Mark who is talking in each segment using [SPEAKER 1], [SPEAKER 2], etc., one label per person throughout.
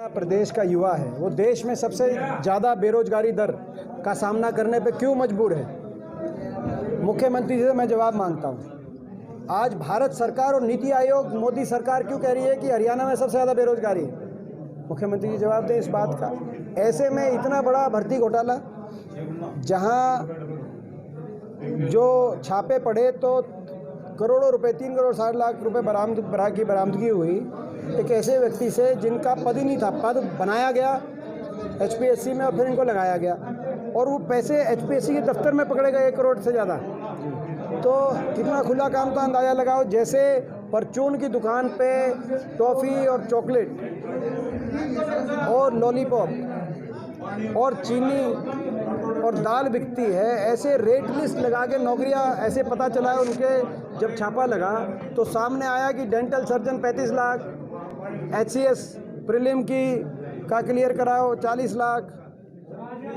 [SPEAKER 1] प्रदेश का युवा है वो देश में सबसे ज़्यादा बेरोजगारी दर का सामना करने पे क्यों मजबूर है? मुख्यमंत्री जी से मैं जवाब मांगता हूँ। आज भारत सरकार और नीति आयोग मोदी सरकार क्यों कह रही है कि हरियाणा में सबसे ज़्यादा बेरोजगारी है? मुख्यमंत्री जी जवाब दें इस बात का। ऐसे में इतना बड़ा भर्ती घोटाला, जहाँ जो छापे पड़े तो करोड़ों रुपए, 3 करोड़ 60 लाख रुपए बरामदगी हुई एक ऐसे व्यक्ति से जिनका पद ही नहीं था। पद बनाया गया एचपीएससी में और फिर इनको लगाया गया और वो पैसे एचपीएससी के दफ्तर में पकड़े गए 1 करोड़ से ज़्यादा। तो कितना खुला काम था, अंदाज़ा लगाओ। जैसे परचून की दुकान पे टॉफ़ी और चॉकलेट और लॉलीपॉप और चीनी और दाल बिकती है, ऐसे रेट लिस्ट लगा के नौकरियां ऐसे पता चला है उनके। जब छापा लगा तो सामने आया कि dental surgeon 35 lakh, HCS prelim का क्लियर कराओ 40 lakh,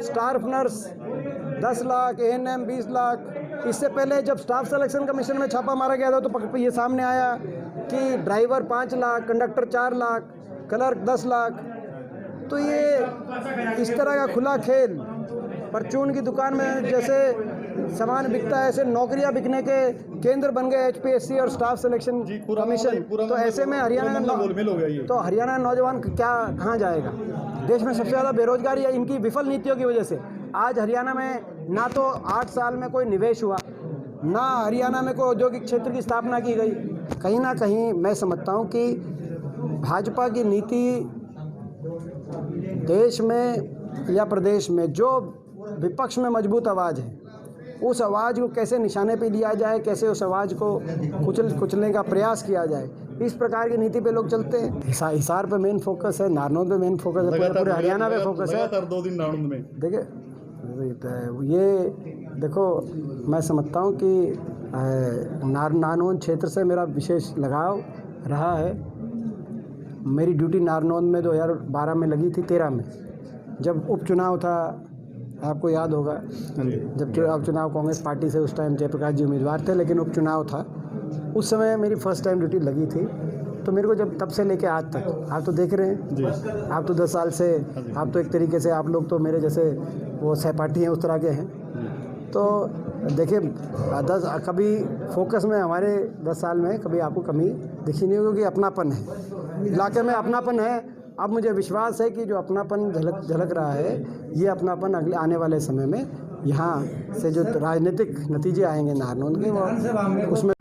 [SPEAKER 1] staff nurse 10 lakh, ANM 20 lakh. इससे पहले जब स्टाफ सिलेक्शन कमीशन में छापा मारा गया था तो ये सामने आया कि driver 5 lakh, conductor 4 lakh, clerk 10 lakh. तो ये इस तरह का खुला खेल, परचून की दुकान में जैसे सामान बिकता है ऐसे नौकरियां बिकने के केंद्र बन गए एचपीएससी और स्टाफ सिलेक्शन कमीशन। तो ऐसे में हरियाणा का नौजवान कहाँ जाएगा? देश में सबसे ज़्यादा बेरोजगारी है इनकी विफल नीतियों की वजह से। आज हरियाणा में ना तो 8 साल में कोई निवेश हुआ, ना हरियाणा में कोई औद्योगिक क्षेत्र की स्थापना की गई। कहीं ना कहीं मैं समझता हूँ कि भाजपा की नीति देश में या प्रदेश में जो विपक्ष में मजबूत आवाज़ है, उस आवाज़ को कैसे निशाने पे लिया जाए, कैसे उस आवाज़ को कुचलने का प्रयास किया जाए, इस प्रकार की नीति पे लोग चलते हैं। हिसार पे मेन फोकस है, नारनौंद पे मेन फोकस है, पूरे हरियाणा पे फोकस है।
[SPEAKER 2] 2 दिन नारनौंद में
[SPEAKER 1] देखिए ये देखो, मैं समझता हूँ कि नारनौंद क्षेत्र से मेरा विशेष लगाव रहा है। मेरी ड्यूटी नारनौंद में 2012 में लगी थी, 13 में जब उपचुनाव था, आपको याद होगा। जब उपचुनाव कांग्रेस पार्टी से उस टाइम जयप्रकाश जी उम्मीदवार थे, लेकिन उपचुनाव था उस समय मेरी फर्स्ट टाइम ड्यूटी लगी थी। तो मेरे को जब तब से लेके आज तक, आप तो देख रहे हैं, आप तो 10 साल से, आप तो एक तरीके से आप लोग तो मेरे जैसे वो सहपाठी हैं, उस तरह के हैं। तो देखिए कभी फोकस में हमारे 10 साल में कभी आपको कमी दिखी नहीं होगी, अपनापन है इलाके में, अपनापन है। अब मुझे विश्वास है कि जो अपनापन झलक रहा है, ये अपनापन अगले आने वाले समय में यहाँ से जो राजनीतिक नतीजे आएंगे नारनौंद के, वो उसमें